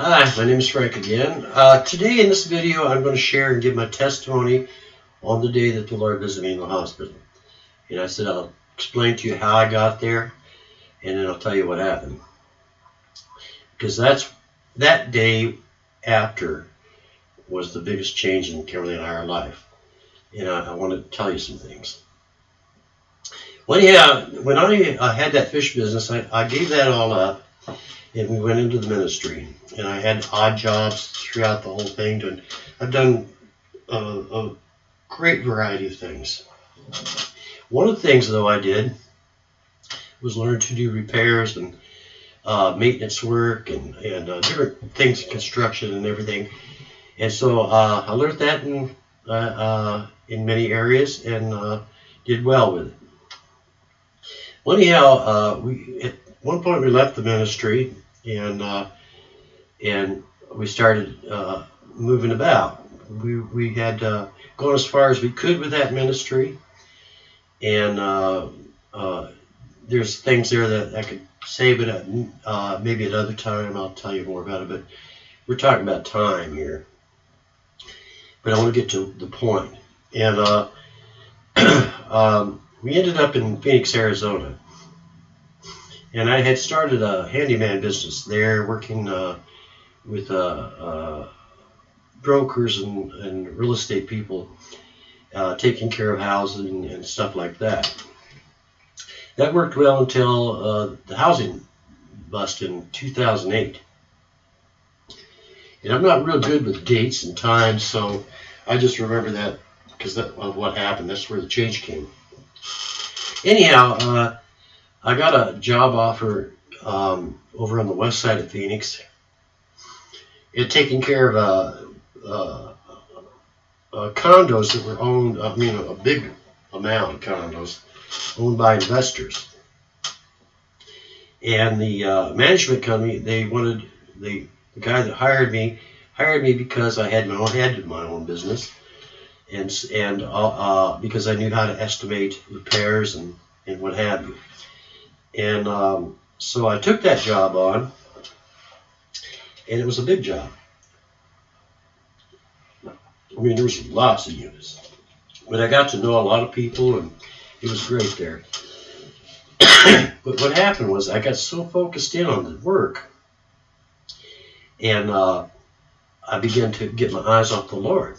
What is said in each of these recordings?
Hi, my name is Frank again. Today in this video I'm going to share and give my testimony on the day that the Lord visited me in the hospital. And I said I'll explain to you how I got there and then I'll tell you what happened. Because that day after was the biggest change in Kimberly and our life. And I want to tell you some things. Well, yeah, when I had that fish business, I gave that all up. And we went into the ministry, and I had odd jobs throughout the whole thing. I've done a great variety of things. One of the things, though, I did was learn to do repairs and maintenance work and different things, construction and everything. And so I learned that in many areas and did well with it. Well, anyhow, at one point we left the ministry and we started moving about. We had gone as far as we could with that ministry, and there's things there that I could say, but maybe at another time I'll tell you more about it. But we're talking about time here. But I want to get to the point. And we ended up in Phoenix, Arizona. And I had started a handyman business there, working with brokers and real estate people, taking care of housing and stuff like that. That worked well until the housing bust in 2008. And I'm not real good with dates and times, so I just remember that because of what happened. That's where the change came. Anyhow, I got a job offer over on the west side of Phoenix. It taking care of condos that were owned, a big amount of condos owned by investors. And the management company, the guy that hired me because I had my own business, and because I knew how to estimate repairs and what have you. And so I took that job on, and it was a big job. I mean, there was lots of units, but I got to know a lot of people, and it was great there. But what happened was I got so focused in on the work, and I began to get my eyes off the Lord.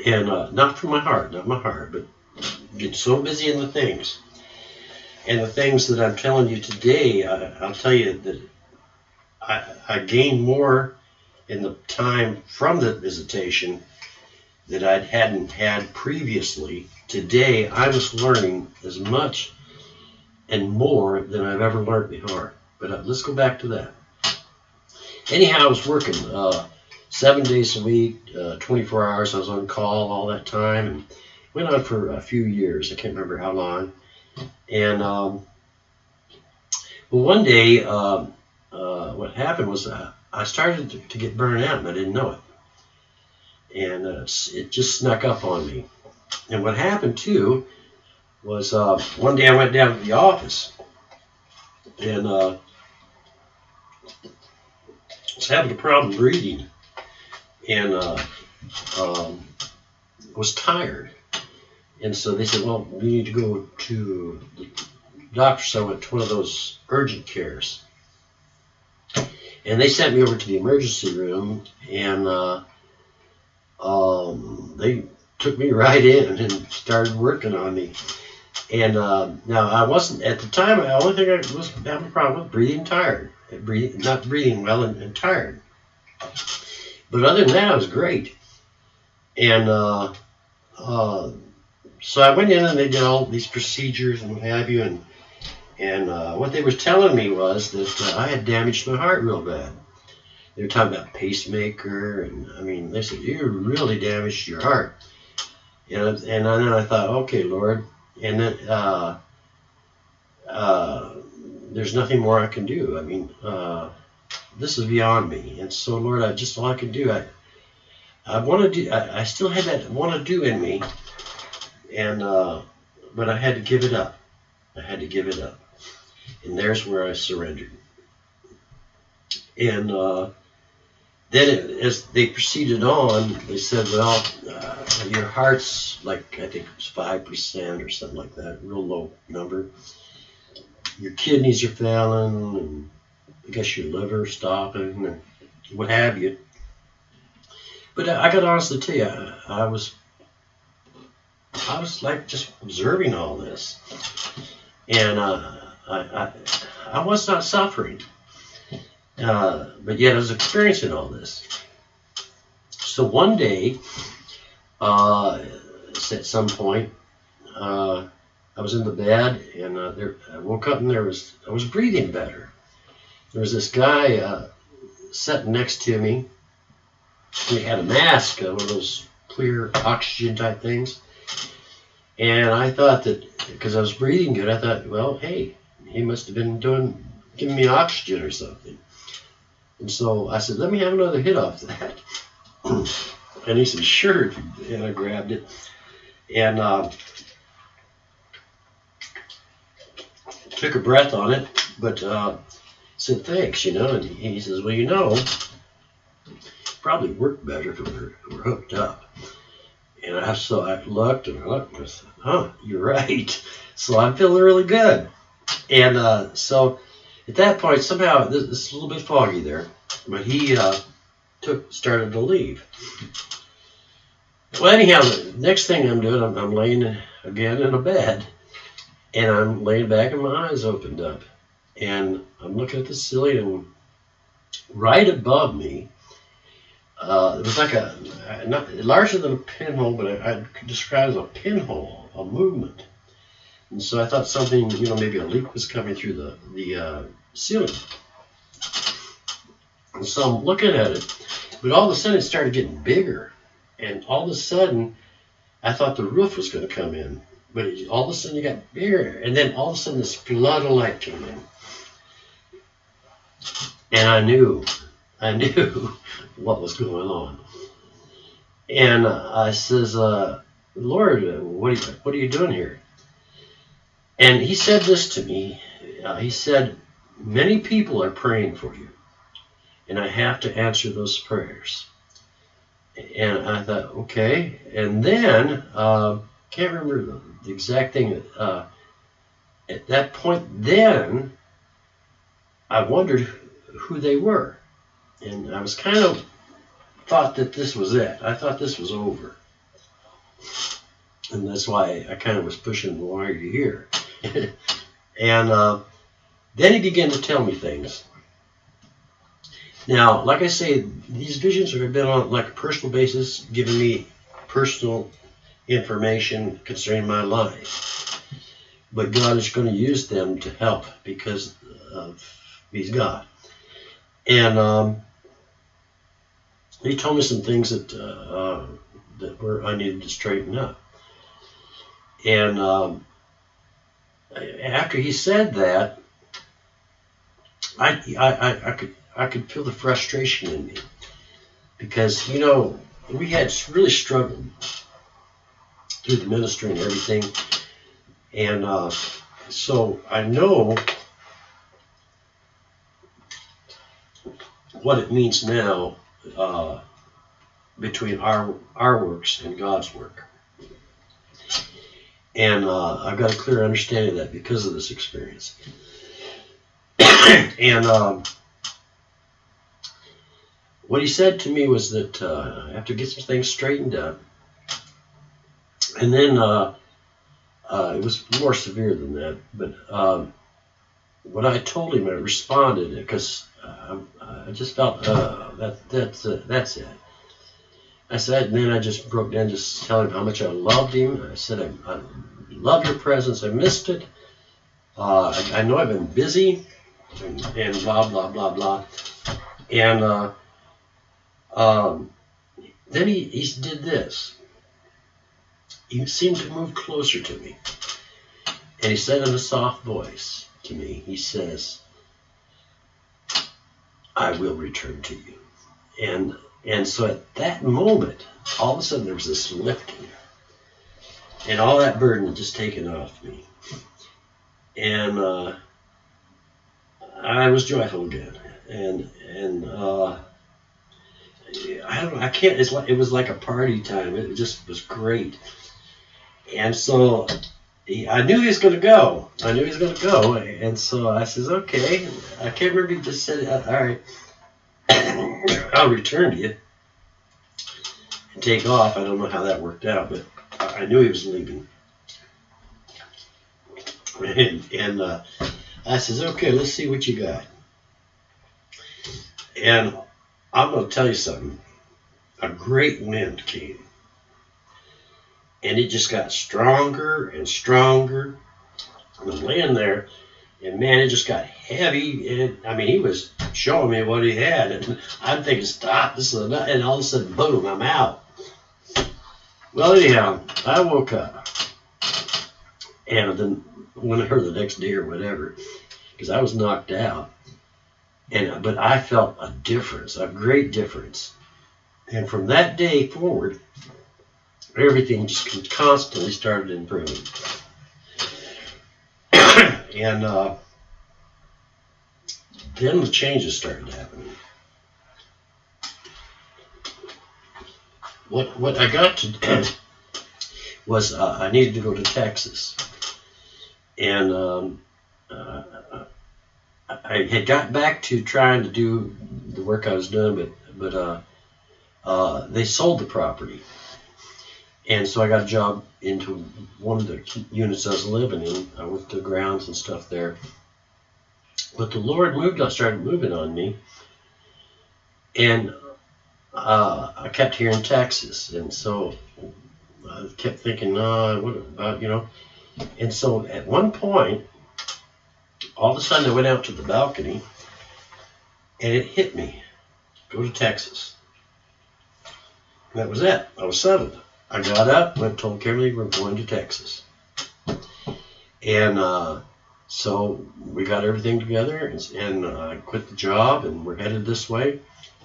And not my heart, but get so busy in the things. And the things that I'm telling you today, I'll tell you that I gained more in the time from the visitation that I hadn't had previously. Today, I was learning as much and more than I've ever learned before. But let's go back to that. Anyhow, I was working 7 days a week, 24 hours. I was on call all that time, and went on for a few years. I can't remember how long. And well, one day, what happened was I started to get burned out, and I didn't know it. And it just snuck up on me. And what happened too was one day I went down to the office, and I was having a problem breathing, and was tired. And so they said, well, we need to go to the doctor. So I went to one of those urgent cares. And they sent me over to the emergency room, and they took me right in and started working on me. And now I wasn't, at the time, the only thing I was having a problem with, not breathing well and tired. But other than that, I was great. And so I went in and they did all these procedures and what have you, and what they were telling me was that I had damaged my heart real bad. They were talking about pacemaker, and I mean, they said, you really damaged your heart. And then I thought, okay, Lord, and then there's nothing more I can do. I mean, this is beyond me. And so, Lord, all I can do, I want to do, I still had that want to do in me. And but I had to give it up. And there's where I surrendered. And then as they proceeded on, they said, well, your heart's like, I think it was 5% or something like that, real low number. Your kidneys are failing, and I guess your liver stopping, and what have you. But I got to honestly tell you, I was like just observing all this, and I was not suffering, but yet I was experiencing all this. So one day, at some point, I was in the bed, and I woke up, and I was breathing better. There was this guy sitting next to me. He had a mask, one of those clear oxygen type things. And I thought that, because I was breathing good, I thought, well, hey, he must have been giving me oxygen or something. And so I said, let me have another hit off that. And he said, sure. And I grabbed it. And took a breath on it, but said, thanks, And he says, well, probably worked better if we were hooked up. And so I looked and I said, you're right. So I'm feeling really good. And so at that point, somehow, this is a little bit foggy there, but he started to leave. Well, anyhow, the next thing I'm doing, I'm laying again in a bed, and I'm laying back and my eyes opened up. And I'm looking at the ceiling, and right above me, it was like not larger than a pinhole, but I could describe it as a pinhole, a movement. And so I thought something, maybe a leak was coming through the ceiling. And so I'm looking at it, but all of a sudden it started getting bigger. And all of a sudden, I thought the roof was going to come in. But all of a sudden it got bigger. And then all of a sudden this flood of light came in. And I knew what was going on. And I says, Lord, what are you doing here? And he said this to me. He said, many people are praying for you, and I have to answer those prayers. And I thought, okay. And then, can't remember the exact thing. At that point, then, I wondered who they were. And I was kind of thought that this was it. I thought this was over. And that's why I kind of was pushing, why are you here? And then he began to tell me things. Now, like I say, these visions have been on like a personal basis, giving me personal information concerning my life. But God is going to use them to help because He's God. And he told me some things that I needed to straighten up. And after he said that, I could feel the frustration in me, because we had really struggled through the ministry and everything, and so I know what it means now between our works and God's work. And I've got a clear understanding of that because of this experience. And what he said to me was that I have to get some things straightened up. And then it was more severe than that. But what I told him, I responded, because I just felt that's it. I said, and then I just broke down, just telling him how much I loved him. I said, I love your presence. I missed it. I know I've been busy, and blah, blah, blah, blah. And then he did this. He seemed to move closer to me. And he said in a soft voice to me, he says, I will return to you. And so at that moment, all of a sudden there was this lifting. And all that burden had just taken off me. And I was joyful again. And and I don't know, I can't. It was like a party time. It just was great. And so I knew he was going to go. And so I says, okay. I can't remember. He just said, all right, I'll return to you and take off. I don't know how that worked out, but I knew he was leaving. And I says, okay, let's see what you got. And I'm going to tell you something. A great wind came. And it just got stronger and stronger. And I'm laying there, and man, it just got heavy. And he was showing me what he had. And I'm thinking, stop, this is enough. And all of a sudden, boom, I'm out. Well, anyhow, I woke up. And then when I heard the next day or whatever, because I was knocked out. But I felt a difference, a great difference. And from that day forward, everything just constantly started improving. And then the changes started happening. What I got to do was I needed to go to Texas. And I had got back to trying to do the work I was doing, but they sold the property. And so I got a job into one of the units I was living in. I worked the grounds and stuff there. But the Lord started moving on me. And I kept hearing Texas. And so I kept thinking, no, what about, And so at one point, all of a sudden I went out to the balcony, and it hit me. Go to Texas. And that was it. I was settled. I got up, told Kimberly we're going to Texas. And so we got everything together, and I quit the job, and we're headed this way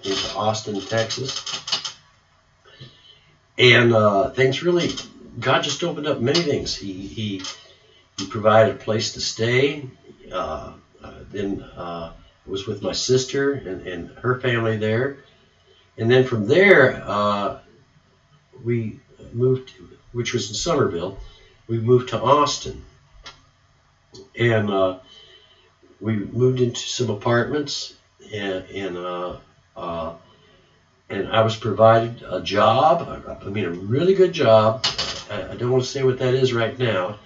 into Austin, Texas. And things really, God just opened up many things. He provided a place to stay. Then I was with my sister and her family there. And then from there, we moved, which was in Somerville, we moved to Austin. And we moved into some apartments, and I was provided a job, a really good job. I don't want to say what that is right now,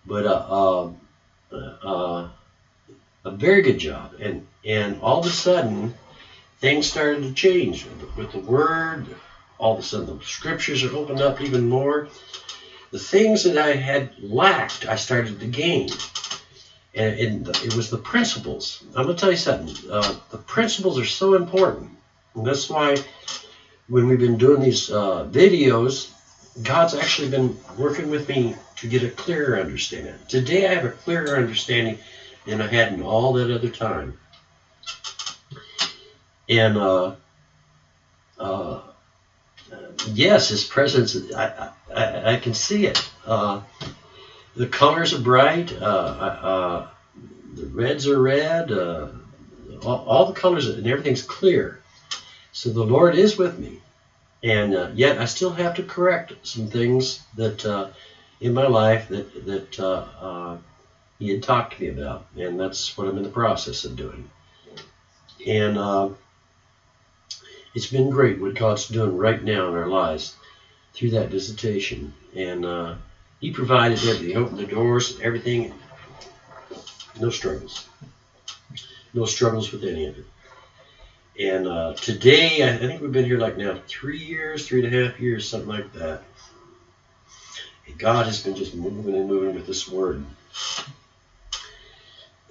but a very good job. And all of a sudden, things started to change with the Word. All of a sudden, the Scriptures are opened up even more. The things that I had lacked, I started to gain. And it was the principles. I'm going to tell you something. The principles are so important. And that's why when we've been doing these videos, God's actually been working with me to get a clearer understanding. Today I have a clearer understanding than I had in all that other time. And yes, His presence, I can see it. The colors are bright. The reds are red. All the colors, and everything's clear. So the Lord is with me. And yet I still have to correct some things that in my life that He had talked to me about. And that's what I'm in the process of doing. And it's been great what God's doing right now in our lives through that visitation. And He provided everything. He opened the doors, everything. No struggles. No struggles with any of it. And today, I think we've been here like now 3.5 years, something like that. And God has been just moving and moving with this Word.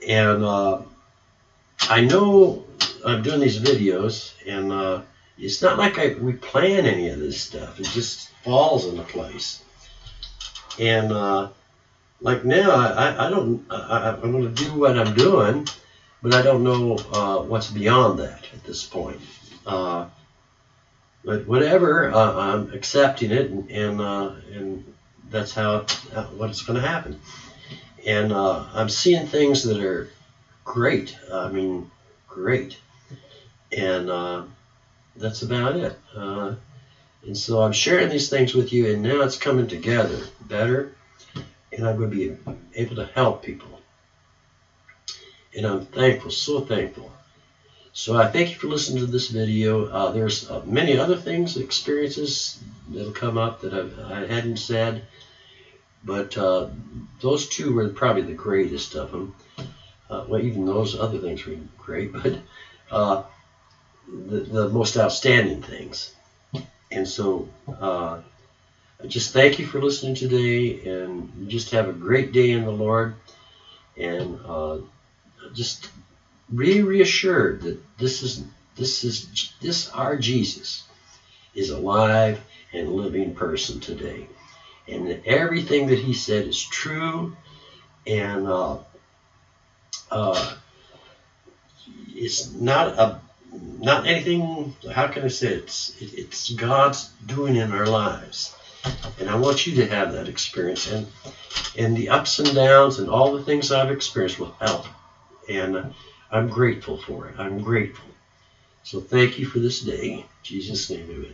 And I know I'm doing these videos, and it's not like we plan any of this stuff. It just falls into place. And like now, I'm going to do what I'm doing, but I don't know what's beyond that at this point. But whatever, I'm accepting it, and that's what's going to happen. And I'm seeing things that are great. I mean, great. And that's about it. And so I'm sharing these things with you, and now it's coming together better, and I'm going to be able to help people. And I'm thankful, so thankful. So I thank you for listening to this video. There's many other things, experiences that'll come up that I hadn't said, but those two were probably the greatest of them. Well, even those other things were great, but the most outstanding things. And so I just thank you for listening today, and just have a great day in the Lord, and just be reassured that our Jesus is alive and living person today, and that everything that he said is true, and it's not anything. How can I say it? It's God's doing in our lives, and I want you to have that experience, and the ups and downs and all the things I've experienced will help, and I'm grateful for it. I'm grateful. So thank you for this day. In Jesus' name, amen.